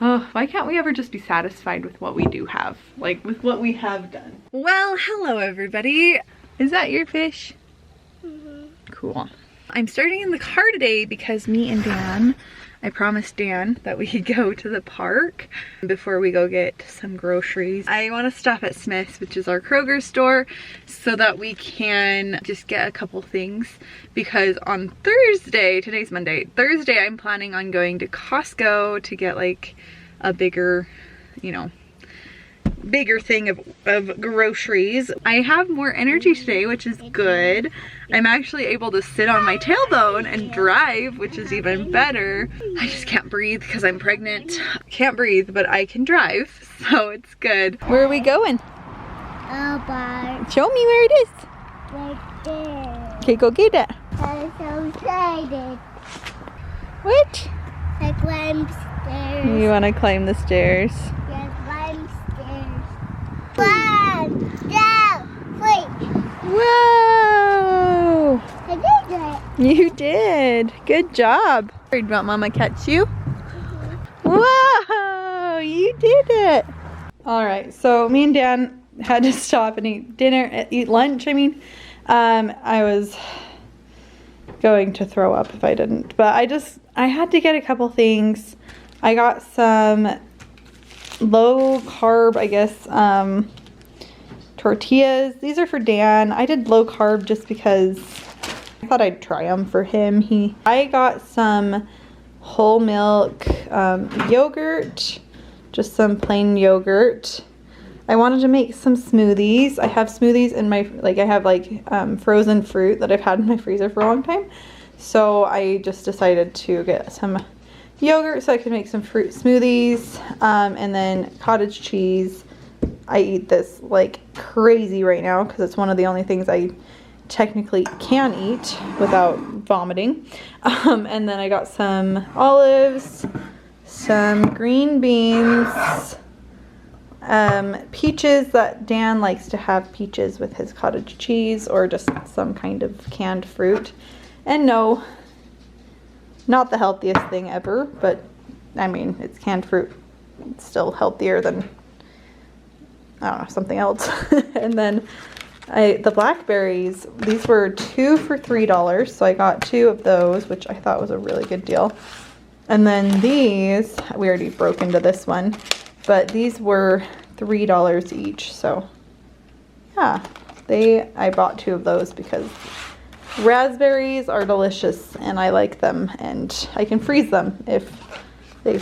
Oh, why can't we ever just be satisfied with what we do have? Like, with what we have done. Well, hello everybody. Is that your fish? Mm-hmm. Cool. I'm starting in the car today because me and Dan, I promised Dan that we could go to the park before we go get some groceries. I want to stop at Smith's, which is our Kroger store, so that we can just get a couple things, because on Thursday, today's Monday, Thursday I'm planning on going to Costco to get like a bigger, you know, bigger thing of groceries. I have more energy today, which is good. I'm actually able to sit on my tailbone and drive, which is even better. I just can't breathe because I'm pregnant. Can't breathe, but I can drive, so it's good. Where are we going? Show me where it is. Right there. Okay, go get it. I'm so excited. What? I climb stairs. You want to climb the stairs? Yeah, climb stairs. 1, 2, 3. Whoa! I did it. You did. Good job. You want Mama catch you? Whoa! You did it. All right. So me and Dan had to stop and eat lunch. I mean, I was going to throw up if I didn't, but I had to get a couple things. I got some low carb, I guess, tortillas. These are for Dan. I did low carb just because I thought I'd try them for him. I got some whole milk yogurt, just some plain yogurt. I wanted to make some smoothies. I have smoothies in my, I have frozen fruit that I've had in my freezer for a long time. So I just decided to get some yogurt so I could make some fruit smoothies, and then cottage cheese. I eat this like crazy right now because it's one of the only things I technically can eat without vomiting. And then I got some olives, some green beans, peaches. That Dan likes to have peaches with his cottage cheese, or just some kind of canned fruit. And no, not the healthiest thing ever, but I mean, it's canned fruit. It's still healthier than, I don't know, something else. And then the blackberries, these were 2 for $3, so I got 2 of those, which I thought was a really good deal. And then these, we already broke into this one, but these were $3 each, so yeah, I bought 2 of those because raspberries are delicious and I like them, and I can freeze them if we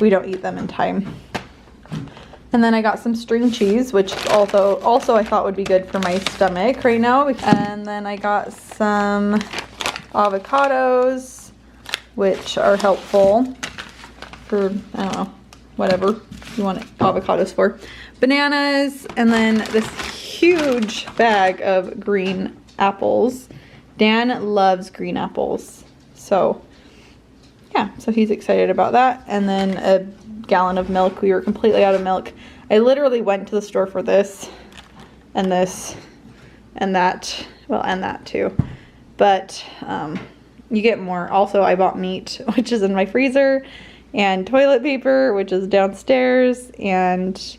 don't eat them in time. And then I got some string cheese, which also I thought would be good for my stomach right now. And then I got some avocados, which are helpful for, I don't know, whatever you want avocados for. Bananas, and then this huge bag of green apples. Dan loves green apples, so yeah, so he's excited about that. And then a gallon of milk. We were completely out of milk. I literally went to the store for this and this and that, well, and that too, but you get more. Also, I bought meat, which is in my freezer, and toilet paper, which is downstairs, and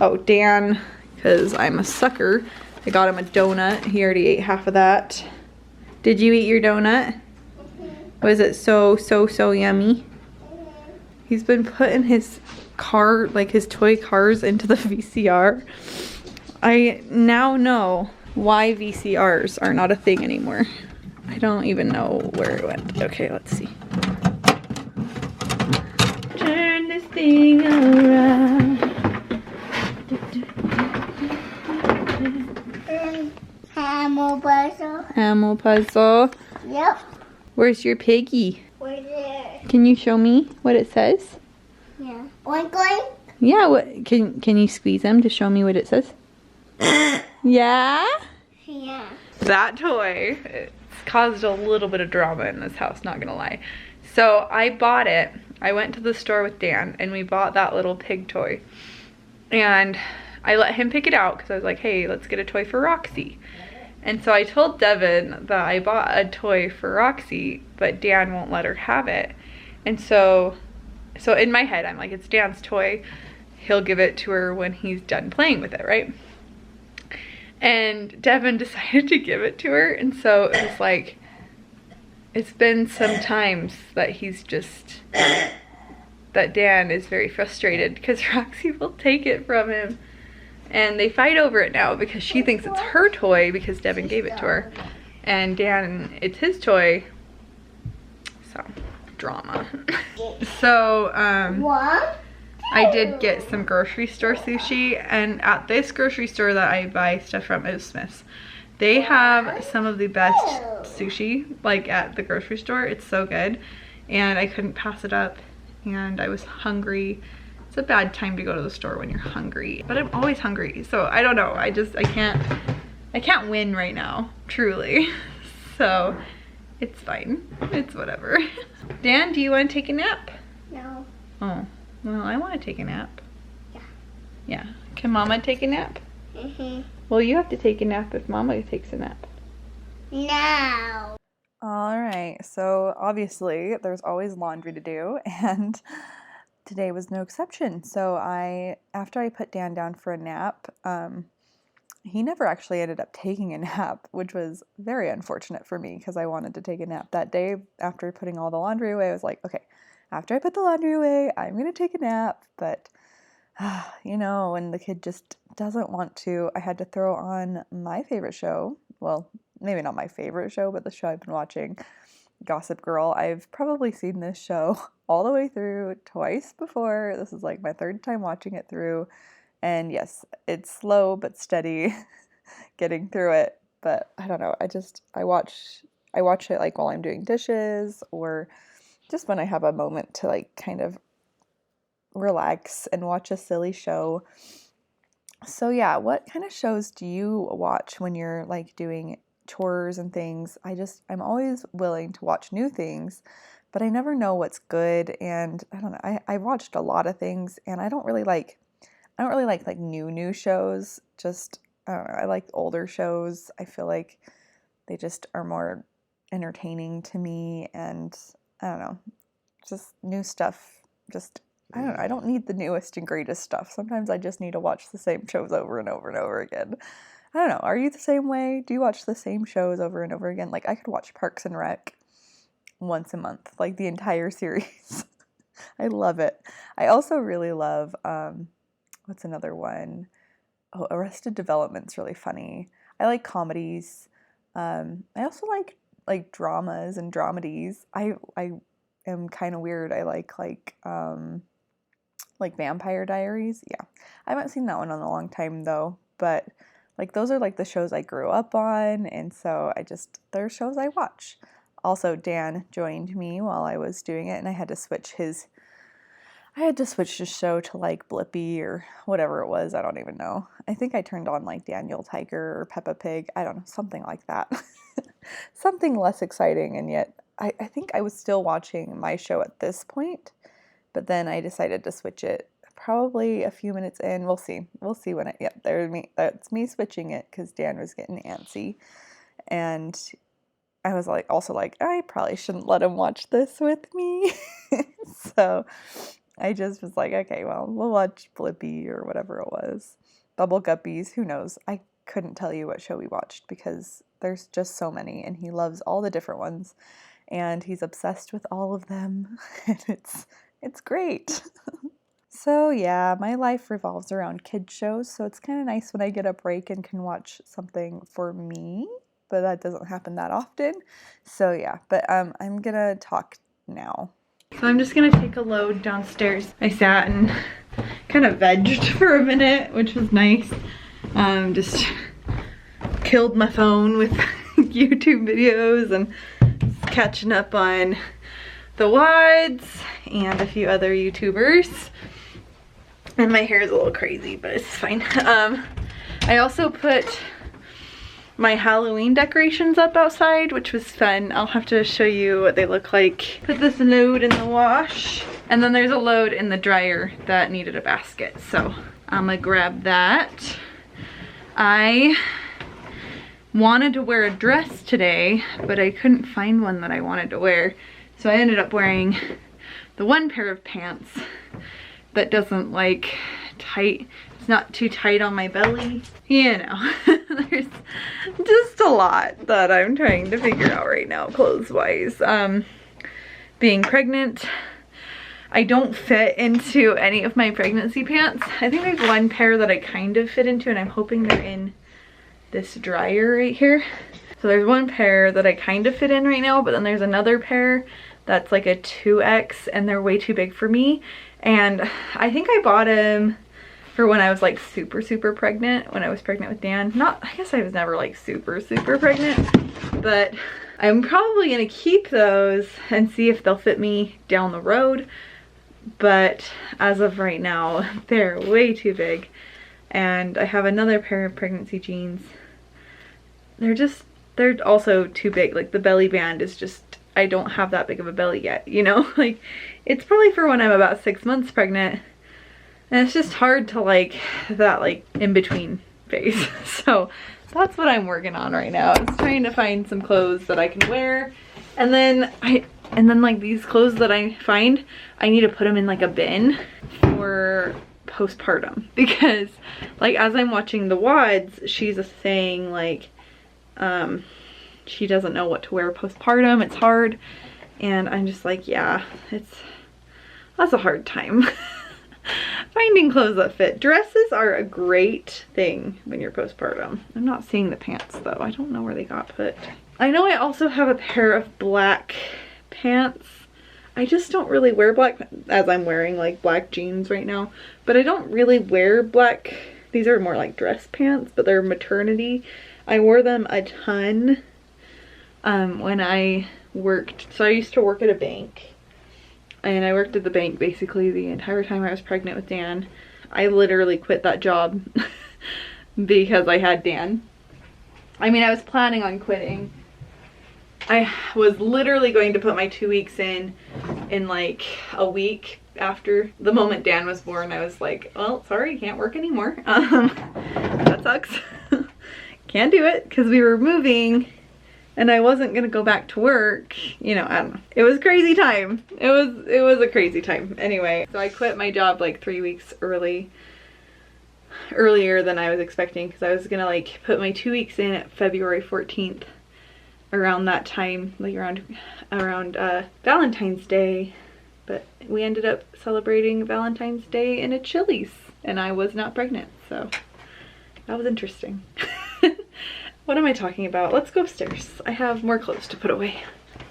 oh, Dan, because I'm a sucker, I got him a donut. He already ate half of that. Did you eat your donut? Was it so yummy? He's been putting his car, like his toy cars, into the VCR. I now know why VCRs are not a thing anymore. I don't even know where it went. Okay, let's see. Turn this thing around. Animal puzzle. Animal puzzle. Yep. Where's your piggy? Right there. Can you show me what it says? Yeah. Oink oink. Yeah, what can you squeeze him to show me what it says? Yeah? Yeah. That toy, it's caused a little bit of drama in this house, not gonna lie. So I bought it. I went to the store with Dan and we bought that little pig toy. And I let him pick it out because I was like, hey, let's get a toy for Roxy. And so I told Devin that I bought a toy for Roxy, but Dan won't let her have it. And so so in my head, I'm like, it's Dan's toy. He'll give it to her when he's done playing with it, right? And Devin decided to give it to her. And so it was like, it's been some times that that Dan is very frustrated because Roxy will take it from him. And they fight over it now because she thinks it's her toy because Devin gave it to her. And Dan, it's his toy. So, drama. So, I did get some grocery store sushi, and at this grocery store that I buy stuff from is Smith's. They have some of the best sushi, like at the grocery store. It's so good, and I couldn't pass it up, and I was hungry. It's a bad time to go to the store when you're hungry, but I'm always hungry, so I don't know. I can't win right now, truly. So it's fine. It's whatever. Dan, do you want to take a nap? No. Oh. Well, I want to take a nap. Yeah. Yeah. Can Mama take a nap? Well, you have to take a nap if Mama takes a nap. No. All right. So obviously there's always laundry to do, and today was no exception. So after I put Dan down for a nap, he never actually ended up taking a nap, which was very unfortunate for me because I wanted to take a nap that day. After putting all the laundry away, I was like, okay, after I put the laundry away, I'm going to take a nap. But, you know, when the kid just doesn't want to, I had to throw on my favorite show. Well, maybe not my favorite show, but the show I've been watching, Gossip Girl. I've probably seen this show all the way through twice before. This is like my third time watching it through. And yes, it's slow but steady getting through it. But I don't know. I watch it like while I'm doing dishes, or just when I have a moment to like kind of relax and watch a silly show. So yeah, what kind of shows do you watch when you're like doing chores and things? I'm always willing to watch new things, but I never know what's good. And I don't know, I watched a lot of things, and I don't really like like new shows. Just, I don't know, I like older shows. I feel like they just are more entertaining to me, and I don't know, just new stuff. Just, I don't know, I don't need the newest and greatest stuff. Sometimes I just need to watch the same shows over and over and over again. I don't know, are you the same way? Do you watch the same shows over and over again? Like, I could watch Parks and Rec once a month, like the entire series. I love it. I also really love, what's another one? Oh, Arrested Development's really funny. I like comedies. I also like dramas and dramedies. I am kind of weird. I like Vampire Diaries. Yeah. I haven't seen that one in a long time though, but like those are like the shows I grew up on, and so they're shows I watch. Also, Dan joined me while I was doing it, and I had to switch his show to like Blippi or whatever it was. I don't even know. I think I turned on like Daniel Tiger or Peppa Pig. I don't know, something like that. Something less exciting, and yet I think I was still watching my show at this point, but then I decided to switch it probably a few minutes in. We'll see when that's me switching it because Dan was getting antsy, and I was like, also like, I probably shouldn't let him watch this with me. So I just was like, okay, well, we'll watch Blippi or whatever it was. Bubble Guppies, who knows? I couldn't tell you what show we watched because there's just so many, and he loves all the different ones, and he's obsessed with all of them, and it's great. So yeah, my life revolves around kid shows, so it's kind of nice when I get a break and can watch something for me, but that doesn't happen that often. So yeah, but I'm gonna talk now. So I'm just gonna take a load downstairs. I sat and kind of vegged for a minute, which was nice. Just killed my phone with YouTube videos and catching up on the WODs and a few other YouTubers. And my hair is a little crazy, but it's fine. I also put my Halloween decorations up outside, which was fun. I'll have to show you what they look like. Put this load in the wash, and then there's a load in the dryer that needed a basket, so I'm gonna grab that. I wanted to wear a dress today, but I couldn't find one that I wanted to wear, so I ended up wearing the one pair of pants that doesn't like tight, it's not too tight on my belly. You know, there's just a lot that I'm trying to figure out right now clothes wise. Being pregnant, I don't fit into any of my pregnancy pants. I think there's one pair that I kind of fit into, and I'm hoping they're in this dryer right here. So there's one pair that I kind of fit in right now, but then there's another pair that's like a 2X and they're way too big for me. And I think I bought them for when I was like super pregnant, when I was pregnant with Dan. I guess I was never like super pregnant, but I'm probably gonna keep those and see if they'll fit me down the road. But as of right now, they're way too big. And I have another pair of pregnancy jeans. They're also too big. Like the belly band is just, I don't have that big of a belly yet, you know? Like it's probably for when I'm about 6 months pregnant. And it's just hard to like that like in between phase. So that's what I'm working on right now. Is trying to find some clothes that I can wear. And then like these clothes that I find, I need to put them in like a bin for postpartum, because like as I'm watching the WODs, she's saying like she doesn't know what to wear postpartum. It's hard, and I'm just like, yeah, that's a hard time. Finding clothes that fit. Dresses are a great thing when you're postpartum. I'm not seeing the pants though. I don't know where they got put. I know I also have a pair of black pants. I just don't really wear black, as I'm wearing like black jeans right now, but I don't really wear black. These are more like dress pants, but they're maternity. I wore them a ton when I worked. So I used to work at a bank, and I worked at the bank basically the entire time I was pregnant with Dan. I literally quit that job because I had Dan. I mean, I was planning on quitting. I was literally going to put my 2 weeks in like a week after the moment Dan was born. I was like, well, sorry, can't work anymore. That sucks. Can't do it, because we were moving and I wasn't gonna go back to work. You know, I don't know. It was a crazy time. It was a crazy time. Anyway, so I quit my job like 3 weeks earlier than I was expecting, because I was gonna like put my 2 weeks in at February 14th. Around that time, like around Valentine's Day, but we ended up celebrating Valentine's Day in a Chili's, and I was not pregnant, so that was interesting. What am I talking about? Let's go upstairs. I have more clothes to put away.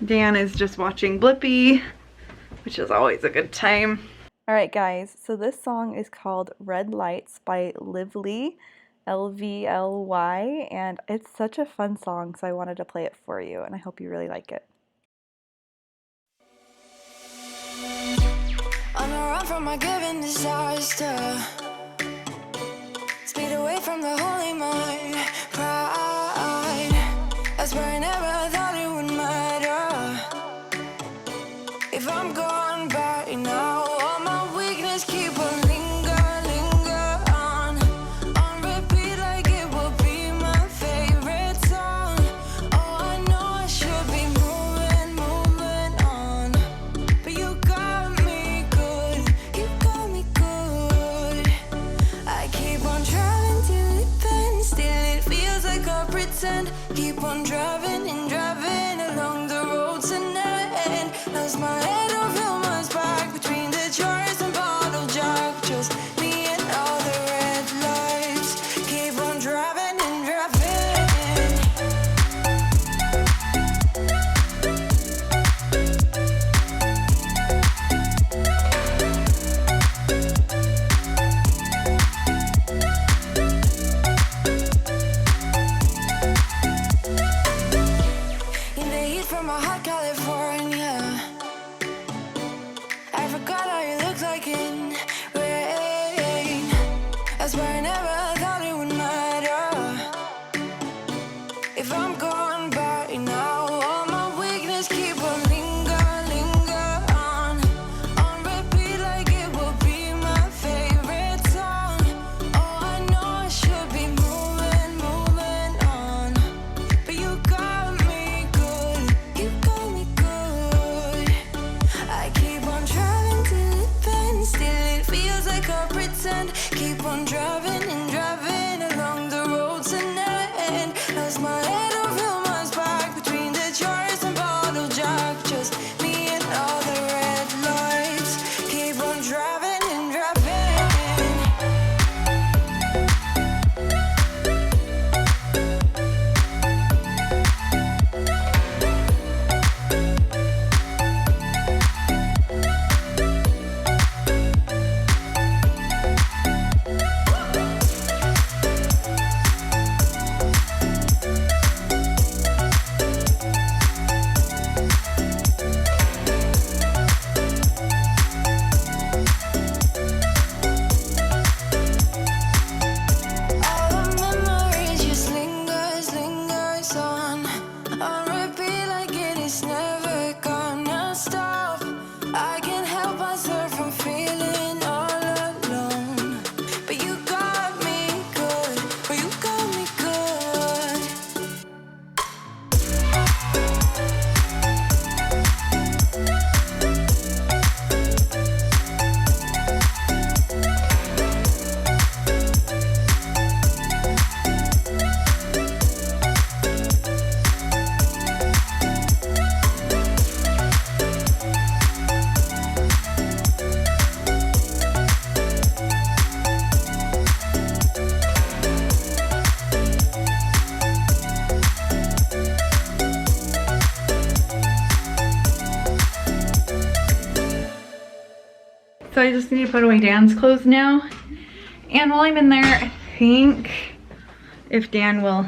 Dan is just watching Blippi, which is always a good time. All right, guys, so this song is called Red Lights by Lively. LVLY, and it's such a fun song, so I wanted to play it for you, and I hope you really like it. On a run from my given disaster, speed away from the holy mind, pride. That's where I never thought it would matter. If I'm gone by now, all my weakness keep on keep on driving and driving along the road tonight. Lost my head, don't feel my spark between the chores and bottle jack. Just me and all the red lights. Keep on driving and driving. From a hot California, I forgot how you look like in rain. That's why I never thought it would matter. If I'm gone by now, all my weakness keep on linger on repeat like it will be my favorite song. Oh, I know I should be moving on, but you got me good. You got me good. I keep on trying. So I just need to put away Dan's clothes now. And while I'm in there, I think if Dan will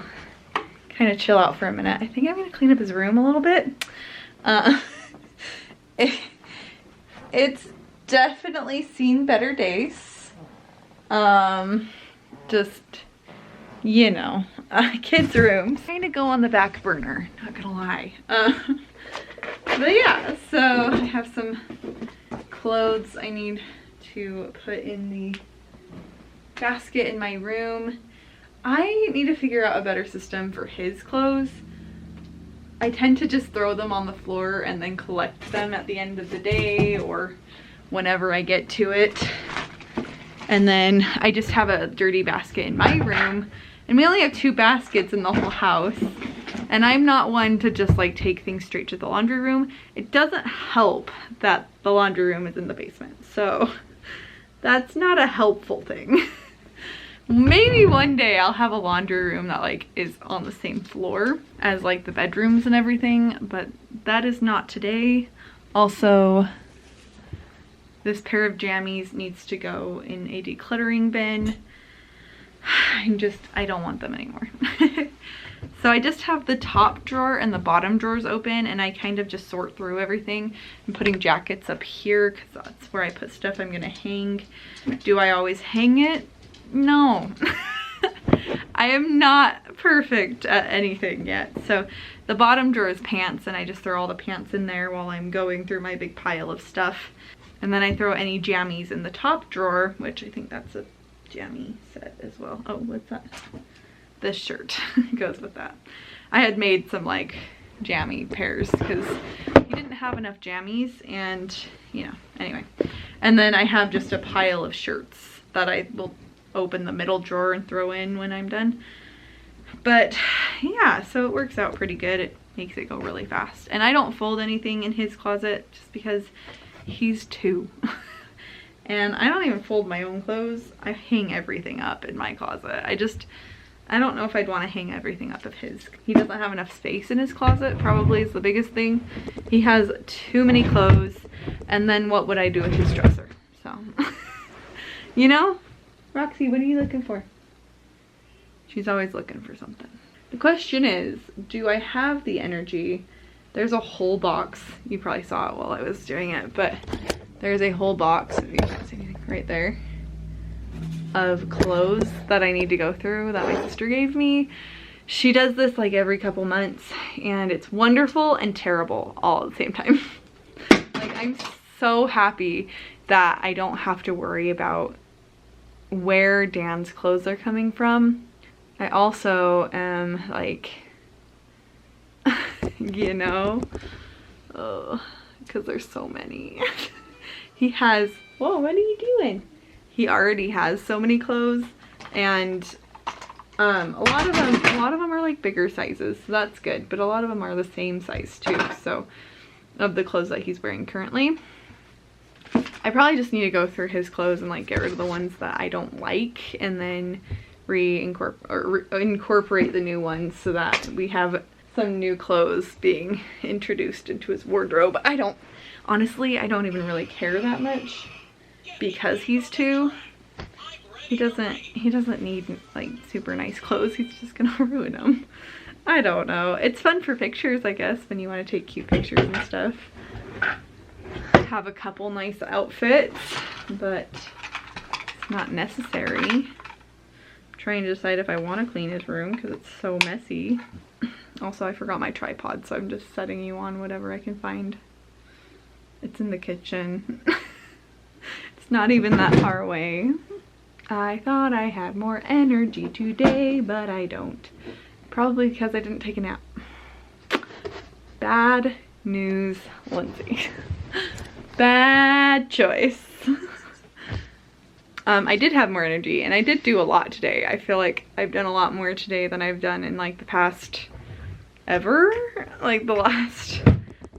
kind of chill out for a minute, I think I'm gonna clean up his room a little bit. It's definitely seen better days. Just, you know, kids' rooms kind of go on the back burner, not gonna lie. But yeah, so I have some clothes I need to put in the basket in my room. I need to figure out a better system for his clothes. I tend to just throw them on the floor and then collect them at the end of the day or whenever I get to it. And then I just have a dirty basket in my room, and we only have 2 baskets in the whole house. And I'm not one to just like take things straight to the laundry room. It doesn't help that the laundry room is in the basement. So that's not a helpful thing. Maybe one day I'll have a laundry room that like is on the same floor as like the bedrooms and everything, but that is not today. Also, this pair of jammies needs to go in a decluttering bin. I don't want them anymore. So I just have the top drawer and the bottom drawers open, and I kind of just sort through everything. I'm putting jackets up here because that's where I put stuff I'm gonna hang. Do I always hang it? No. I am not perfect at anything yet. So the bottom drawer is pants, and I just throw all the pants in there while I'm going through my big pile of stuff. And then I throw any jammies in the top drawer, which I think that's a jammy set as well. Oh, what's that? This shirt goes with that. I had made some like jammy pairs because he didn't have enough jammies, and you know, anyway. And then I have just a pile of shirts that I will open the middle drawer and throw in when I'm done. But yeah, so it works out pretty good. It makes it go really fast. And I don't fold anything in his closet just because he's 2. And I don't even fold my own clothes. I hang everything up in my closet. I don't know if I'd want to hang everything up of his. He doesn't have enough space in his closet, probably is the biggest thing. He has too many clothes, and then what would I do with his dresser? So, you know? Roxy, what are you looking for? She's always looking for something. The question is, do I have the energy? There's a whole box. You probably saw it while I was doing it, but there's a whole box, if you can't see anything, right there, of clothes that I need to go through that my sister gave me. She does this like every couple months, and it's wonderful and terrible all at the same time. Like, I'm so happy that I don't have to worry about where Dan's clothes are coming from. I also am like, you know, because there's so many. He has, whoa, what are you doing? He already has so many clothes, and a lot of them are like bigger sizes, so that's good, but a lot of them are the same size too. So of the clothes that he's wearing currently, I probably just need to go through his clothes and like get rid of the ones that I don't like, and then incorporate the new ones so that we have some new clothes being introduced into his wardrobe. Honestly, I don't even really care that much because he's 2. He doesn't need like super nice clothes. He's just gonna ruin them. I don't know. It's fun for pictures, I guess, when you want to take cute pictures and stuff. Have a couple nice outfits, but it's not necessary. I'm trying to decide if I want to clean his room because it's so messy. Also, I forgot my tripod, so I'm just setting you on whatever I can find. It's in the kitchen. It's not even that far away. I thought I had more energy today, but I don't. Probably because I didn't take a nap. Bad news, Lindsay. Bad choice. I did have more energy, and I did do a lot today. I feel like I've done a lot more today than I've done in like the past ever. Like the last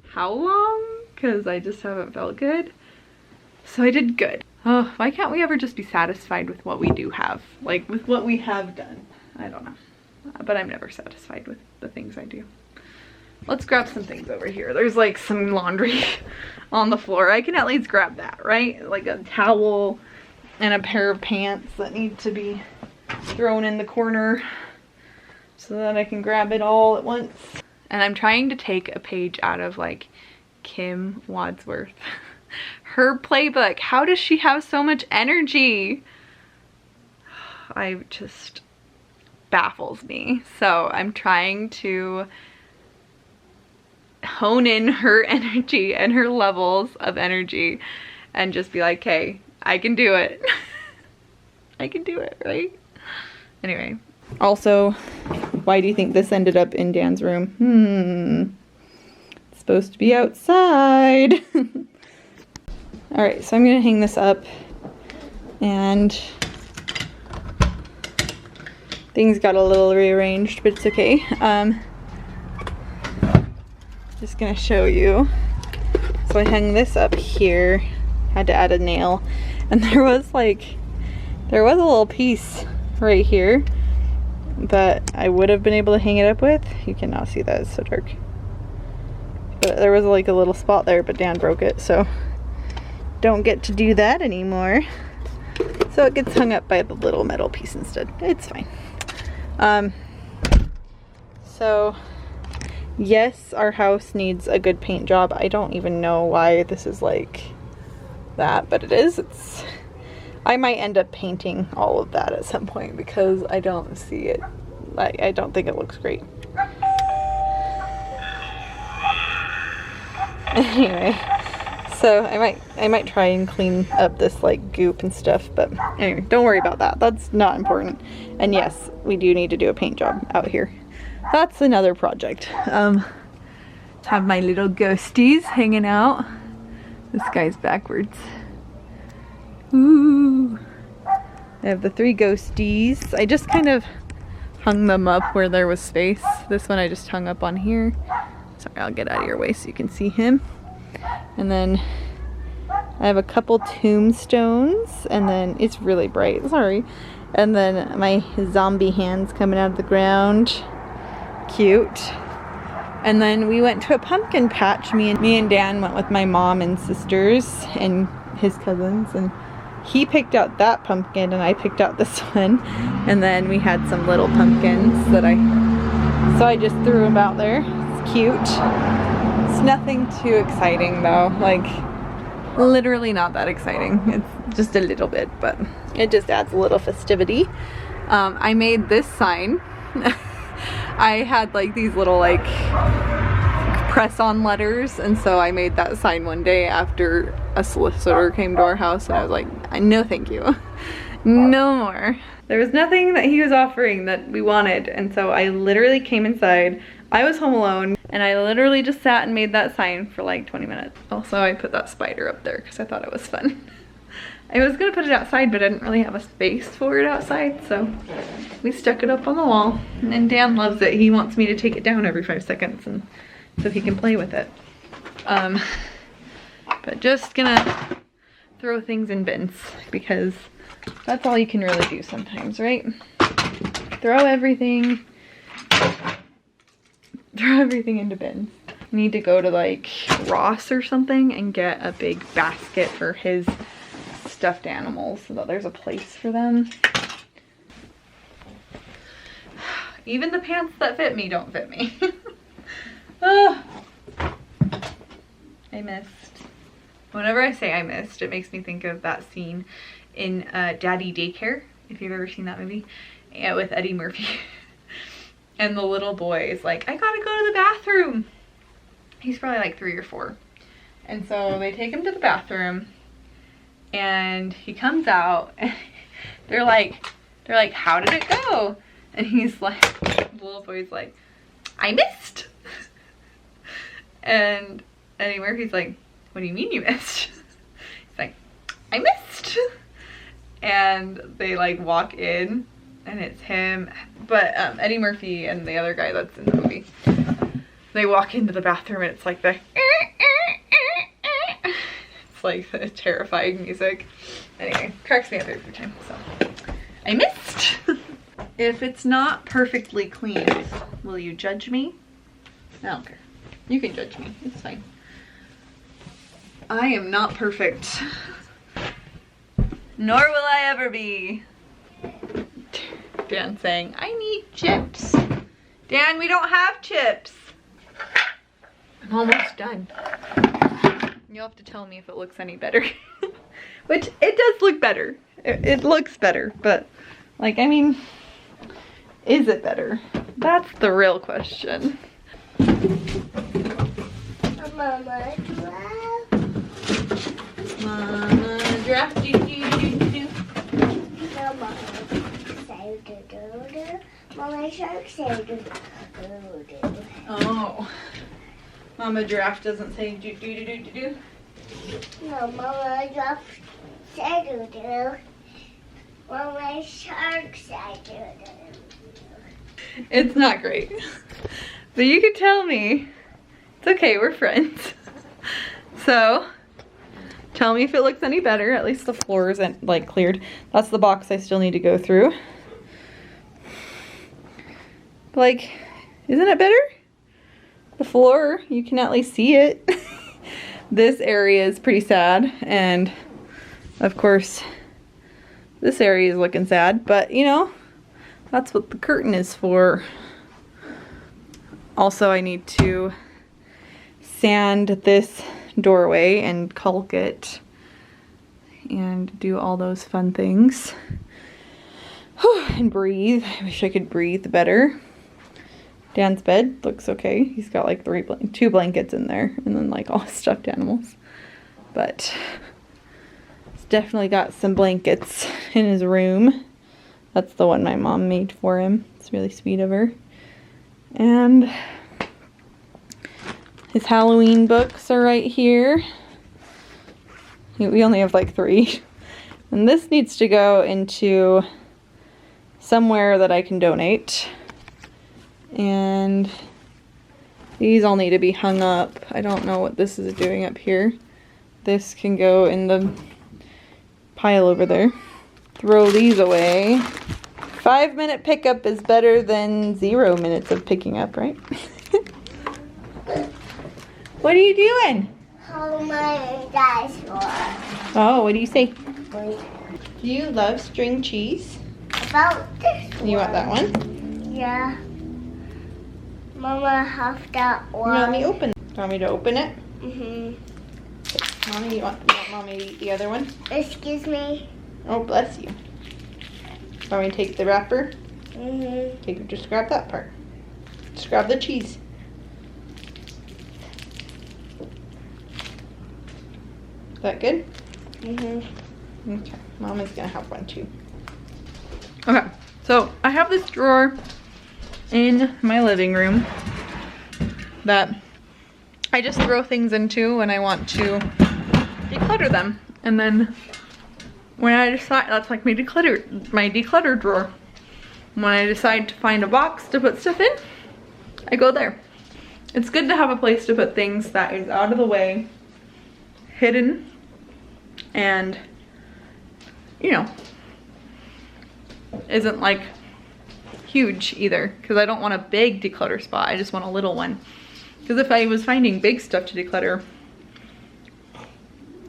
how long? Because I just haven't felt good. So I did good. Oh, why can't we ever just be satisfied with what we do have? Like with what we have done. I don't know. But I'm never satisfied with the things I do. let's grab some things over here. There's like some laundry on the floor. I can at least grab that, right? Like a towel and a pair of pants that need to be thrown in the corner so that I can grab it all at once. And I'm trying to take a page out of like Kim Wadsworth. Her playbook. How does she have so much energy? I just baffles me. So I'm trying to hone in her energy and her levels of energy and just be like, hey, I can do it. I can do it, right? Anyway. Also, why do you think this ended up in Dan's room? It's supposed to be outside. Alright, so I'm gonna hang this up, and things got a little rearranged, but it's okay. Just gonna show you. So I hung this up here, had to add a nail, and there was a little piece right here that I would have been able to hang it up with. You cannot see that, it's so dark. But there was like a little spot there, but Dan broke it, so don't get to do that anymore. So it gets hung up by the little metal piece instead. It's fine. So yes, our house needs a good paint job. I don't even know why this is like that, but it is. I might end up painting all of that at some point because I don't see it. I don't think it looks great. Anyway, so I might try and clean up this like goop and stuff, but anyway, don't worry about that. That's not important. And yes, we do need to do a paint job out here. That's another project. Have my little ghosties hanging out. This guy's backwards. Ooh. I have the 3 ghosties. I just kind of hung them up where there was space. This one I just hung up on here. Sorry, I'll get out of your way so you can see him. And then I have a couple tombstones, and then it's really bright, sorry. And then my zombie hands coming out of the ground. Cute. And then we went to a pumpkin patch. Me and Dan went with my mom and sisters and his cousins, and he picked out that pumpkin and I picked out this one. And then we had some little pumpkins that so I just threw them out there. It's cute. It's nothing too exciting though, like literally not that exciting. It's just a little bit, but it just adds a little festivity. I made this sign. I had like these little like press-on letters, and so I made that sign one day after a solicitor came to our house, and I was like, no thank you. No more. There was nothing that he was offering that we wanted, and so I literally came inside. I was home alone, and I literally just sat and made that sign for like 20 minutes. Also, I put that spider up there because I thought it was fun. I was gonna put it outside, but I didn't really have a space for it outside, so we stuck it up on the wall. And Dan loves it. He wants me to take it down every 5 seconds and so he can play with it. But just gonna throw things in bins because that's all you can really do sometimes, right? Throw everything into bins. Need to go to like Ross or something and get a big basket for his stuffed animals so that there's a place for them. Even the pants that fit me don't fit me. Oh, I missed. Whenever I say I missed, it makes me think of that scene in Daddy Daycare, if you've ever seen that movie, with Eddie Murphy. And the little boy is like, I gotta go to the bathroom. He's probably like 3 or 4. And so they take him to the bathroom and he comes out and they're like, how did it go? And he's like, the little boy's like, I missed. And Eddie Murphy's like, what do you mean you missed? He's like, I missed. And they like walk in and it's him, but Eddie Murphy and the other guy that's in the movie, they walk into the bathroom and it's like the it's like the terrifying music. Anyway, cracks me up every time. So I missed. If it's not perfectly clean, will you judge me? I don't care. You can judge me. It's fine. I am not perfect. Nor will I ever be. Dan saying, I need chips. Dan, we don't have chips. I'm almost done. You'll have to tell me if it looks any better. Which, it does look better. It looks better, but, like, I mean, is it better? That's the real question. Mama giraffe. Mama giraffe, do do do do do. Mama say do do do. Mama shark say do do do. Oh. Mama giraffe doesn't say do do do do do do. No, Mama giraffe say do do. Mama shark say do do. It's not great. But you can tell me. It's okay, we're friends. So, tell me if it looks any better. At least the floor isn't like cleared. That's the box I still need to go through. Like, isn't it better? The floor, you can at least see it. This area is pretty sad, and of course, this area is looking sad, but you know, that's what the curtain is for. Also, I need to sand this doorway and caulk it and do all those fun things. Whew, and breathe. I wish I could breathe better. Dan's bed looks okay. He's got like 2 blankets in there and then like all stuffed animals. But he's definitely got some blankets in his room. That's the one my mom made for him. It's really sweet of her. And his Halloween books are right here. We only have like 3. And this needs to go into somewhere that I can donate. And these all need to be hung up. I don't know what this is doing up here. This can go in the pile over there. Throw these away. 5-minute pickup is better than 0 minutes of picking up, right? What are you doing? How many dinosaurs? Oh, what do you say? Wait, Do you love string cheese? about this one. You want that one? Yeah. Mama have that You one. want me open? Want me to open it? Mm-hmm. You want mommy to eat the other one? Excuse me. Oh, bless you. Want me to take the wrapper? Mm-hmm. Just grab that part. Just grab the cheese. Is that good? Mm-hmm. Okay. Mom is gonna have one too. Okay. So I have this drawer in my living room that I just throw things into when I want to declutter them. And then when I decide, that's like my declutter drawer. When I decide to find a box to put stuff in, I go there. It's good to have a place to put things that is out of the way, hidden, and, you know, isn't like huge either, because I don't want a big declutter spot. I just want a little one. Because if I was finding big stuff to declutter,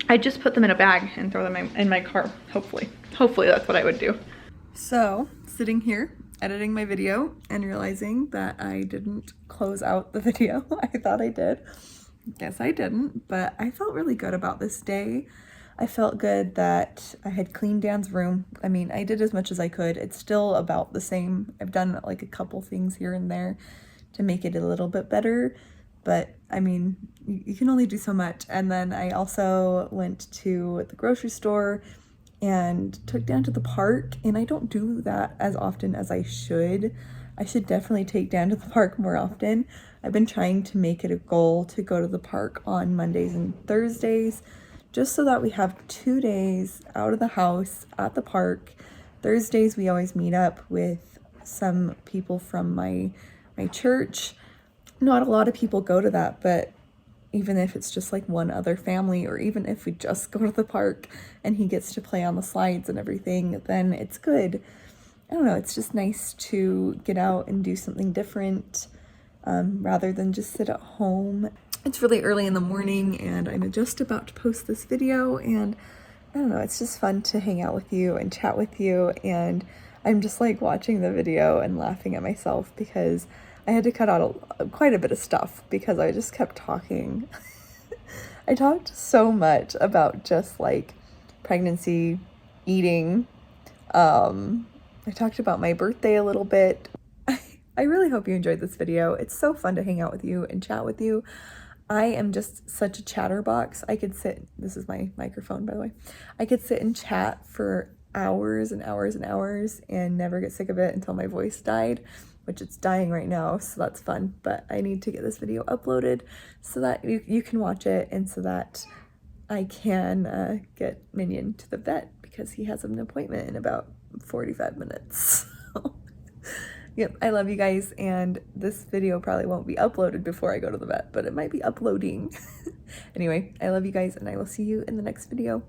I'd just put them in a bag and throw them in my car, hopefully. Hopefully that's what I would do. So, sitting here, editing my video and realizing that I didn't close out the video. I thought I did. Guess I didn't, but I felt really good about this day. I felt good that I had cleaned Dan's room. I mean, I did as much as I could. It's still about the same. I've done like a couple things here and there to make it a little bit better, but I mean, you can only do so much. And then I also went to the grocery store and took Dan to the park, and I don't do that as often as I should. I should definitely take Dan to the park more often. I've been trying to make it a goal to go to the park on Mondays and Thursdays, just so that we have 2 days out of the house at the park. Thursdays we always meet up with some people from my church. Not a lot of people go to that, but even if it's just like one other family, or even if we just go to the park and he gets to play on the slides and everything, then it's good. I don't know, it's just nice to get out and do something different. rather than just sit at home. It's really early in the morning and I'm just about to post this video, and I don't know, it's just fun to hang out with you and chat with you, and I'm just like watching the video and laughing at myself because I had to cut out quite a bit of stuff because I just kept talking. I talked so much about just like pregnancy, eating. I talked about my birthday a little bit. I really hope you enjoyed this video. It's so fun to hang out with you and chat with you. I am just such a chatterbox. I could sit, this is my microphone by the way, I could sit and chat for hours and hours and hours and never get sick of it until my voice died, which it's dying right now, so that's fun. But I need to get this video uploaded so that you can watch it, and so that I can get Minion to the vet because he has an appointment in about 45 minutes. Yep, I love you guys, and this video probably won't be uploaded before I go to the vet, but it might be uploading. Anyway, I love you guys, and I will see you in the next video.